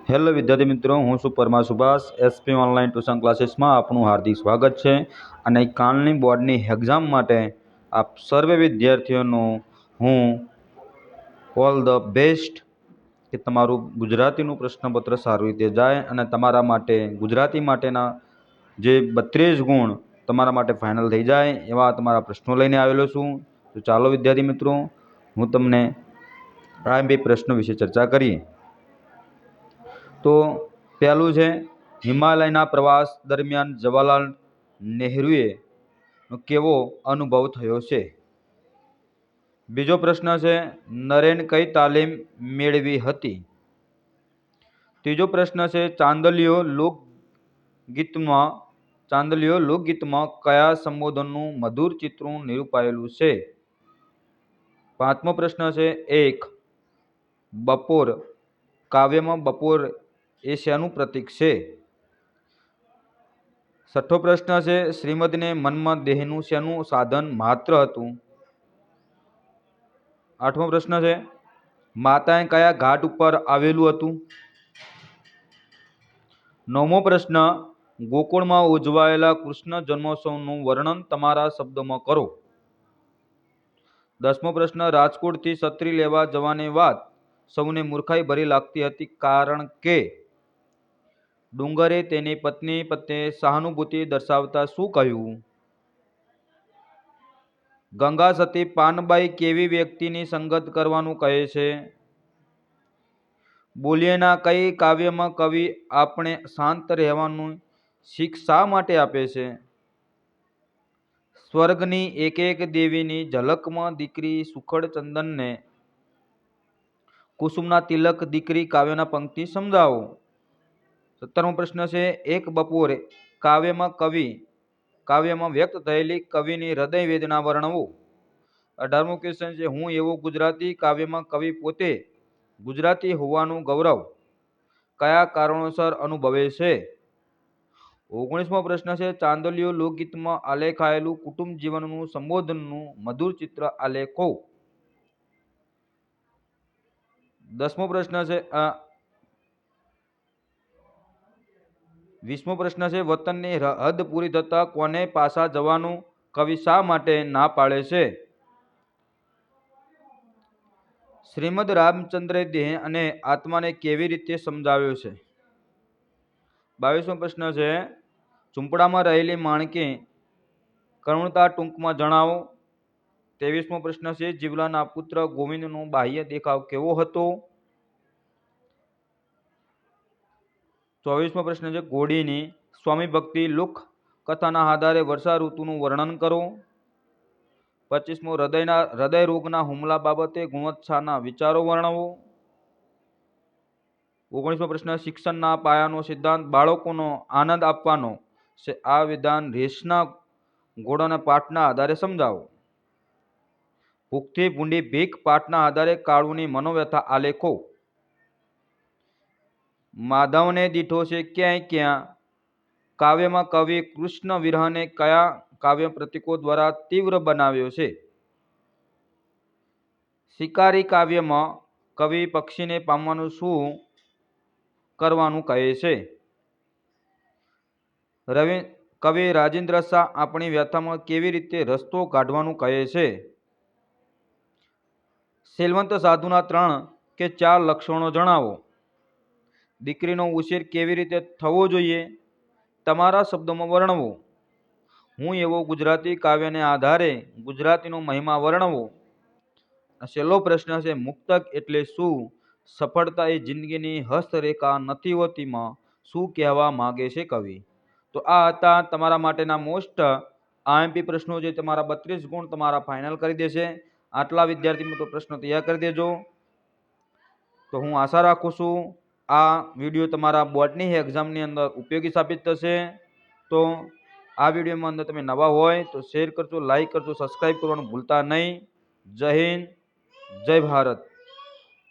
Hello વિદ્યાર્થી મિત્રો, હું છું Parmar Subhash. SP online tuition ક્લાસીસમાં આપનું હાર્દિક સ્વાગત છે. અને કાલની બોર્ડની એક્ઝામ માટે આપ સર્વે વિદ્યાર્થીઓનું હું ઓલ ધ બેસ્ટ કે તમારું ગુજરાતીનું પ્રશ્નપત્ર સારી રીતે જાય અને તમારા માટે ગુજરાતી માટેના જે 32 ગુણ તમારા માટે ફાઇનલ થઈ જાય એવા તમારા પ્રશ્નો લઈને આવેલો છું. તો ચાલો વિદ્યાર્થી મિત્રો, હું તમને આ બે પ્રશ્નો વિશે ચર્ચા કરીએ. તો પહેલું છે, હિમાલયના પ્રવાસ દરમિયાન જવાહરલાલ નહેરુએ કેવો અનુભવ થયો છે? બીજો પ્રશ્ન છે, નરેન કઈ તાલીમ મેળવી હતી? ત્રીજો પ્રશ્ન છે, ચાંદલિયો લોકગીતમાં કયા સંબોધનનું મધુર ચિત્રું નિરૂપાયેલું છે? પાંચમો પ્રશ્ન છે, એક બપોર કાવ્યમાં બપોર એ શેનું પ્રતીક છે? છઠ્ઠો પ્રશ્ન છે, શ્રીમદને મનમાં દેહનું શેનું સાધન માત્ર હતું? આઠમો પ્રશ્ન છે, માતાએ કયા ઘાટ ઉપર આવેલું હતું? નવમો પ્રશ્ન, ગોકુળમાં ઉજવાયેલા કૃષ્ણ જન્મોત્સવનું વર્ણન તમારા શબ્દોમાં કરો. 10મો પ્રશ્ન, રાજકોટથી છત્રી લેવા જવાની વાત સૌને મૂર્ખાઈ ભરી લાગતી હતી, કારણ કે ડુંગરે તેની પત્ની પ્રત્યે સહાનુભૂતિ દર્શાવતા શું કહ્યું? ગંગા સતી પાનબાઈ કેવી વ્યક્તિની સંગત કરવાનું કહે છે? બોલીએના કઈ કાવ્યમાં કવિ આપણે શાંત રહેવાનું શીખ શા માટે આપે છે? સ્વર્ગની એક એક દેવીની ઝલકમાં દીકરી સુખડ ચંદનને કુસુમના તિલક દીકરી કાવ્યના પંક્તિ સમજાવો. 17મો પ્રશ્ન છે, એક બપોરે કાવ્યમાં વ્યક્ત થયેલી કવિની હૃદય વેદના વર્ણવો. 18મો ક્વેશ્ચન છે, હું એવો ગુજરાતી કાવ્યમાં કવિ પોતે ગુજરાતી હોવાનું ગૌરવ કયા કારણોસર અનુભવે છે? 19મો પ્રશ્ન છે, ચાંદલિયો લોકગીતમાં આલેખાયેલું કુટુંબ જીવનનું સંબોધનનું મધુર ચિત્ર આલેખો. 20મો પ્રશ્ન છે, વતનની હદ પૂરી થતા કોને પાછા જવાનું કવિ શા માટે ના પાડે છે? શ્રીમદ રામચંદ્રે દેહ અને આત્માને કેવી રીતે સમજાવ્યો છે? 22મો પ્રશ્ન છે, ઝૂંપડામાં રહેલી માણકી કરુણતા ટૂંકમાં જણાવો. 23મો પ્રશ્ન છે, જીવલાના પુત્ર ગોવિંદનો બાહ્ય દેખાવ કેવો હતો? 24મો પ્રશ્ન છે, ઘોડીની સ્વામી ભક્તિ લોક કથાના આધારે વર્ષા ઋતુનું વર્ણન કરો. 25મો, હૃદય રોગના હુમલા બાબતે ગુણવત્તાના વિચારો વર્ણવો. 19મો પ્રશ્ન, શિક્ષણના પાયાનો સિદ્ધાંત બાળકોનો આનંદ આપવાનો છે. આ વિધાન રેસના ઘોડાના પાઠના આધારે સમજાવો. ભૂખથી ભૂંડી ભીખ પાઠના આધારે કાળુની મનોવ્યથા આલેખો. માધવને દીઠો છે ક્યાં ક્યાં કાવ્યમાં કવિ કૃષ્ણ વિરહને કયા કાવ્ય પ્રતીકો દ્વારા તીવ્ર બનાવ્યો છે? શિકારી કાવ્યમાં કવિ પક્ષીને પામવાનું શું કરવાનું કહે છે? કવિ રાજેન્દ્ર શાહ આપણી વ્યથામાં કેવી રીતે રસ્તો કાઢવાનું કહે છે? શીલવંત સાધુના 3 કે 4 લક્ષણો જણાવો. દીકરીનો ઉછેર કેવી રીતે થવો જોઈએ? તમારા શબ્દોમાં વર્ણવો. હું એવો ગુજરાતી કાવ્યને આધારે ગુજરાતીનો મહિમા વર્ણવો. છેલ્લો પ્રશ્ન છે, મુક્તક એટલે શું? સફળતા એ જિંદગીની હસ્તરેખા નથી હોતીમાં શું કહેવા માંગે છે કવિ? તો આ હતા તમારા માટેના મોસ્ટ આઈએમપી પ્રશ્નો, જે તમારા 32 ગુણ તમારા ફાઇનલ કરી દેશે. આટલા વિદ્યાર્થી મિત્રો પ્રશ્નો તૈયાર કરી દેજો. તો હું આશા રાખું છું આ વિડીયો તમારા બોર્ડની એક્ઝામની અંદર ઉપયોગી સાબિત થશે. તો આ વિડીયોમાં અંદર તમે નવા હોય તો શેર કરજો, લાઈક કરજો, સબસ્ક્રાઈબ કરવાનું ભૂલતા નહીં. જય હિન્દ, જય ભારત.